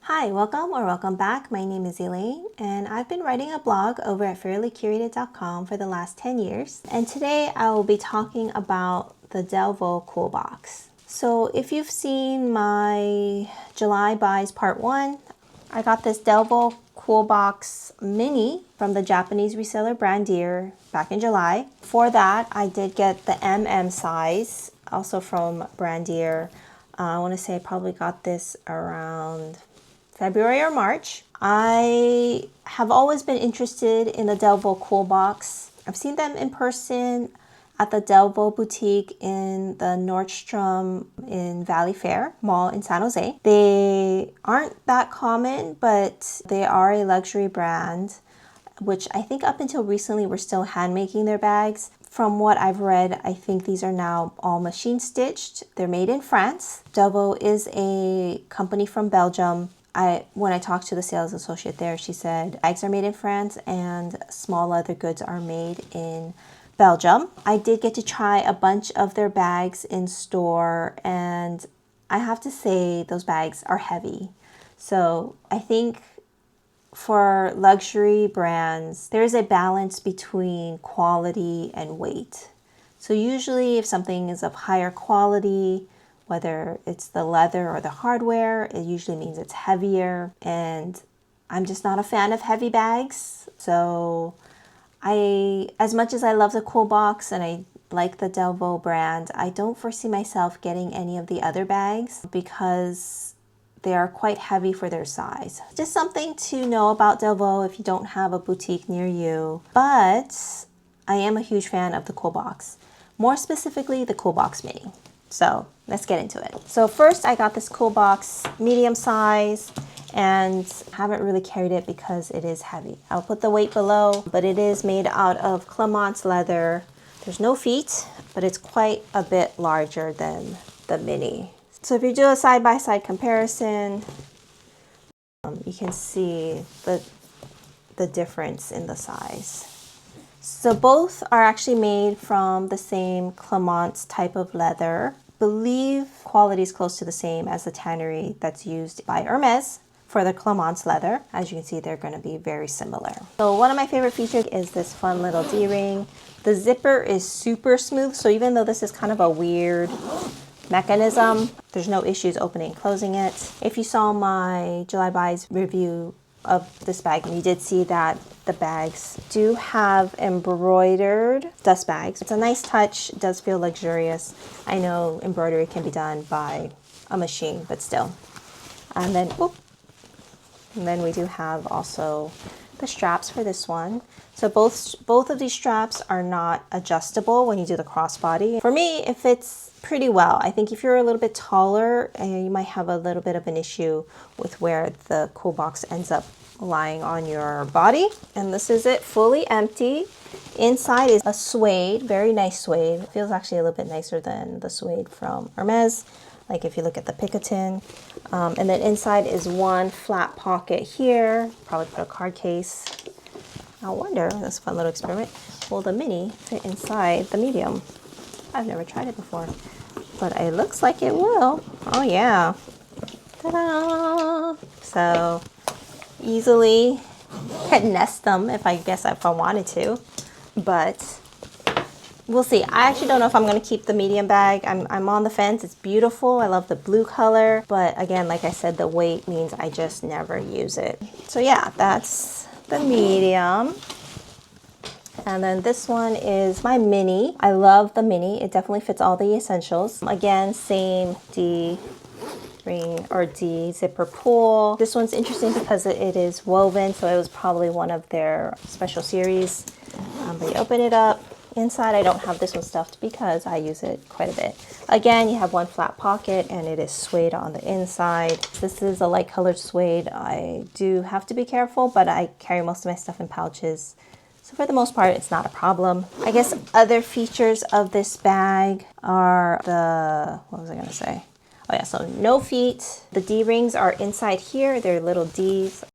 Hi, welcome back. My name is Elaine and I've been writing a blog over at fairlycurated.com for the last 10 years. And today I will be talking about the DELVAUX COOLBOX. So if you've seen my July buys part 1, I got this DELVAUX COOLBOX Mini from the Japanese reseller Brandier back in July. For that, I did get the MM size, also from Brandier. I want to say I probably got this around February or March. I have always been interested in the DELVAUX COOLBOX. I've seen them in person at the DELVAUX boutique in the Nordstrom in Valley Fair Mall in San Jose. They aren't that common, but they are a luxury brand, which I think up until recently were still hand making their bags. From what I've read, I think these are now all machine stitched. They're made in France. DELVAUX is a company from Belgium. When I talked to the sales associate there, she said bags are made in France and small leather goods are made in Belgium. I did get to try a bunch of their bags in store, and I have to say those bags are heavy. So I think for luxury brands, there's a balance between quality and weight. So usually if something is of higher quality, whether it's the leather or the hardware, it usually means it's heavier, and I'm just not a fan of heavy bags. So as much as I love the COOLBOX and I like the DELVAUX brand, I don't foresee myself getting any of the other bags because they are quite heavy for their size. Just something to know about DELVAUX if you don't have a boutique near you. But I am a huge fan of the COOLBOX, more specifically the COOLBOX Mini. So let's get into it. So first I got this COOLBOX medium size and haven't really carried it because it is heavy. I'll put the weight below, but it is made out of Clemence leather. There's no feet, but it's quite a bit larger than the Mini. So if you do a side-by-side comparison, you can see the difference in the size. So both are actually made from the same Clemence type of leather. I believe quality is close to the same as the tannery that's used by Hermes for the Clemence leather. As you can see, they're going to be very similar. So one of my favorite features is this fun little D-ring. The zipper is super smooth, so even though this is kind of a weird mechanism, there's no issues opening and closing it. If you saw my July buys review of this bag, you did see that the bags do have embroidered dust bags. It's a nice touch. It does feel luxurious. I know embroidery can be done by a machine, but still. And then we do have also the straps for this one. So both of these straps are not adjustable when you do the crossbody. For me, it fits pretty well. I think if you're a little bit taller, you might have a little bit of an issue with where the COOLBOX ends up lying on your body. And this is it, fully empty. Inside is a suede, very nice suede. It feels actually a little bit nicer than the suede from Hermes, like if you look at the Picotin. And then inside is one flat pocket here. Probably put a card case. I wonder, that's a fun little experiment. Will the Mini fit inside the medium? I've never tried it before, but it looks like it will. Oh yeah. Ta-da! So easily can nest them if I wanted to, but we'll see. I actually don't know if I'm going to keep the medium bag. I'm on the fence. It's beautiful. I love the blue color, but again, like I said, the weight means I just never use it. So yeah, that's the medium. And then this one is my Mini. I love the Mini. It definitely fits all the essentials. Again, same D ring or D zipper pull. This one's interesting because it is woven, so it was probably one of their special series. But you open it up. Inside, I don't have this one stuffed because I use it quite a bit. Again, you have one flat pocket and it is suede on the inside. This is a light colored suede. I do have to be careful, but I carry most of my stuff in pouches. So for the most part, it's not a problem. I guess other features of this bag are what was I gonna say? Oh yeah, so no feet. The D-rings are inside here. They're little Ds.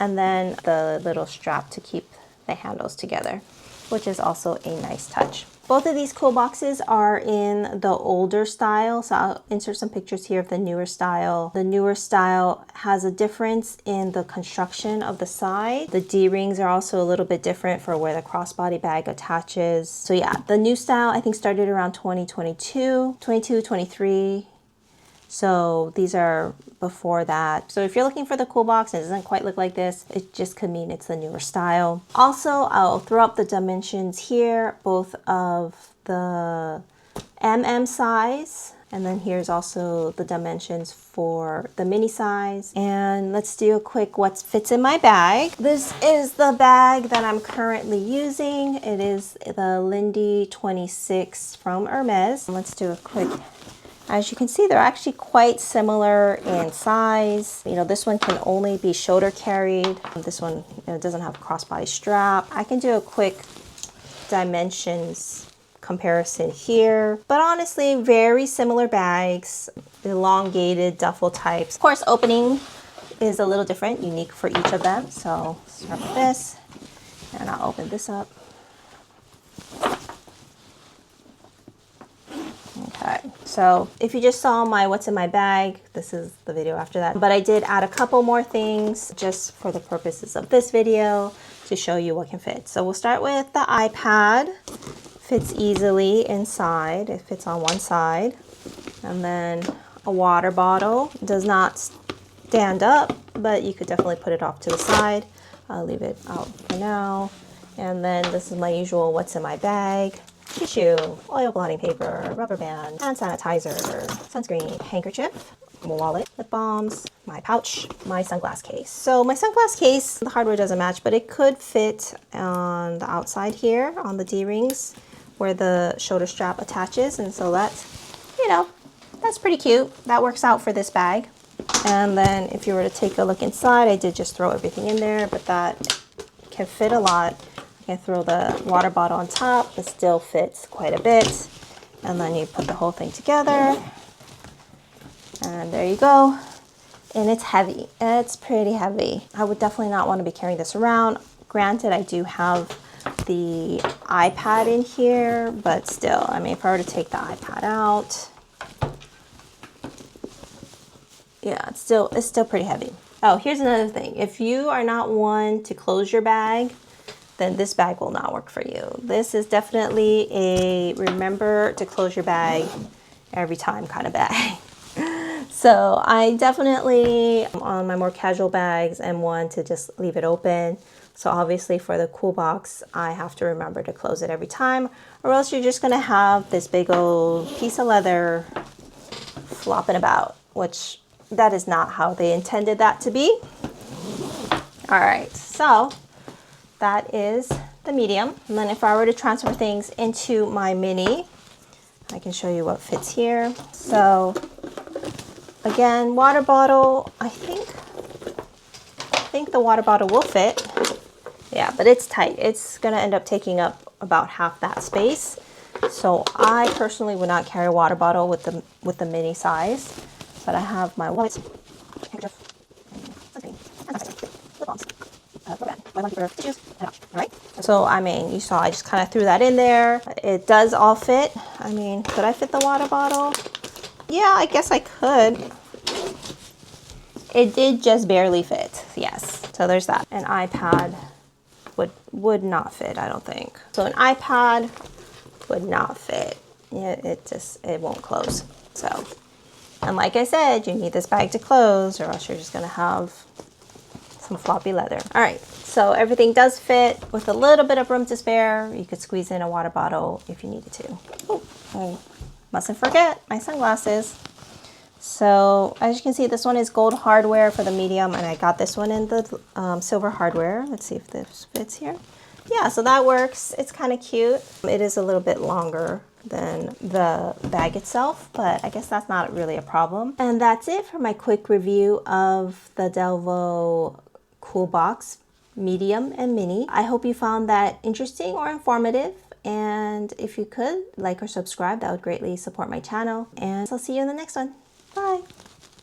And then the little strap to keep the handles together, which is also a nice touch. Both of these cool boxes are in the older style, so I'll insert some pictures here of the newer style. The newer style has a difference in the construction of the side. The D-rings are also a little bit different for where the crossbody bag attaches. So yeah, the new style I think started around 2022, 23. So these are before that. So if you're looking for the cool box and it doesn't quite look like this, it just could mean it's the newer style. Also, I'll throw up the dimensions here, both of the size, and then here's also the dimensions for the mini size. And let's do a quick what fits in my bag. This is the bag that I'm currently using. It is the Lindy 26 from Hermes. Let's do a quick. As you can see, they're actually quite similar in size. You know, this one can only be shoulder carried. This one, doesn't have a crossbody strap. I can do a quick dimensions comparison here. But honestly, very similar bags, elongated duffel types. Of course, opening is a little different, unique for each of them. So start with this, and I'll open this up. Okay, so if you just saw my what's in my bag, this is the video after that. But I did add a couple more things just for the purposes of this video to show you what can fit. So we'll start with the iPad. Fits easily inside. It fits on one side. And then a water bottle. Does not stand up, but you could definitely put it off to the side. I'll leave it out for now. And then this is my usual what's in my bag. Tissue, oil blotting paper, rubber band, hand sanitizer, sunscreen, handkerchief, wallet, lip balms, my pouch, my sunglass case. So my sunglass case, the hardware doesn't match, but it could fit on the outside here on the D-rings where the shoulder strap attaches. And so that's, that's pretty cute. That works out for this bag. And then if you were to take a look inside, I did just throw everything in there, but that can fit a lot. I throw the water bottle on top. It still fits quite a bit. And then you put the whole thing together. And there you go. And it's heavy. It's pretty heavy. I would definitely not want to be carrying this around. Granted, I do have the iPad in here, but still, I mean, if I were to take the iPad out, yeah, it's still pretty heavy. Oh, here's another thing. If you are not one to close your bag, then this bag will not work for you. This is definitely a remember to close your bag every time kind of bag. So I definitely, on my more casual bags, am one to just leave it open. So obviously for the cool box, I have to remember to close it every time, or else you're just gonna have this big old piece of leather flopping about, which that is not how they intended that to be. All right, so that is the medium. And then if I were to transfer things into my mini, I can show you what fits here. So again, water bottle, I think the water bottle will fit. Yeah, but it's tight. It's gonna end up taking up about half that space. So I personally would not carry a water bottle with the mini size, but I have my wallet, handkerchief, lip balms, rubber band, my blanket for tissues, and pouch. All right. So I mean, you saw I just kind of threw that in there. It does all fit. I mean, could I fit the water bottle? Yeah, I guess I could. It did just barely fit. Yes. So there's that. An iPad would not fit, I don't think. So an iPad would not fit. It won't close. So, and like I said, you need this bag to close, or else you're just gonna have some floppy leather. All right, so everything does fit with a little bit of room to spare. You could squeeze in a water bottle if you needed to. Oh, I mustn't forget my sunglasses. So as you can see, this one is gold hardware for the medium, and I got this one in the silver hardware. Let's see if this fits here. Yeah, so that works. It's kind of cute. It is a little bit longer than the bag itself, but I guess that's not really a problem. And that's it for my quick review of the DELVAUX COOLBOX Medium and Mini. I hope you found that interesting or informative. And if you could like or subscribe, that would greatly support my channel. And I'll see you in the next one. Bye.